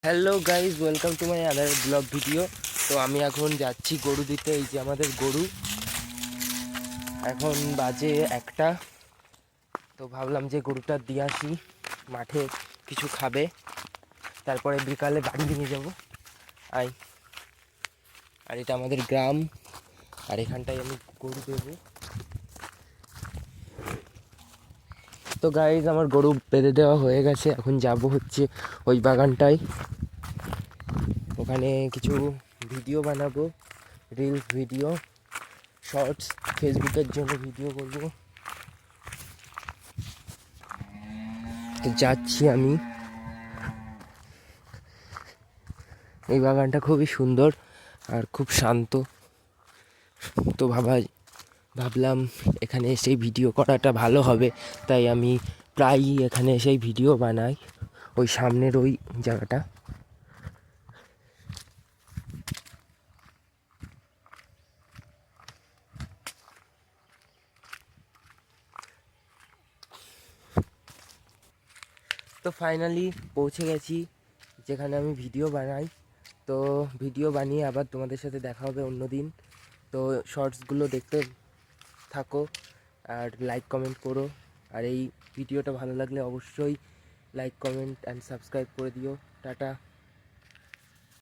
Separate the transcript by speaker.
Speaker 1: Hello guys, welcome to my other blog video. তো আমি এখন যাচ্ছি গরু দিতে। এই যে আমাদের গরু, এখন বাজে 1টা। তো ভাবলাম যে গরুটা দিয়ে আসি, মাঠে কিছু খাবে, তারপরে বিকালে বাড়ি নিয়ে যাব। আই আর এটা আমাদের গ্রাম, আর এখানটায় আমি গরু দেবো। তো গাইজ, আমার গরু বেঁধে দেওয়া হয়ে গেছে, এখন যাব হচ্ছে ওই বাগানটায়। ওখানে কিছু ভিডিও বানাবো, রিলস ভিডিও, শর্টস, ফেসবুকের জন্য ভিডিও করব। তো যাচ্ছি আমি। এই বাগানটা খুবই সুন্দর আর খুব শান্ত। তো ভাবলাম এখানে এসেই ভিডিও করাটা ভালো হবে, তাই আমি প্রায়ই এখানে এসেই ভিডিও বানাই, ওই সামনের ওই জায়গাটা। তো ফাইনালি পৌঁছে গেছি যেখানে আমি ভিডিও বানাই। তো ভিডিও বানিয়ে আবার তোমাদের সাথে দেখা হবে অন্য দিন। তো শর্টসগুলো দেখতে থাকো আর লাইক কমেন্ট করো। আর এই ভিডিওটা ভালো লাগলে অবশ্যই লাইক কমেন্ট অ্যান্ড সাবস্ক্রাইব করে দিও। টাটা।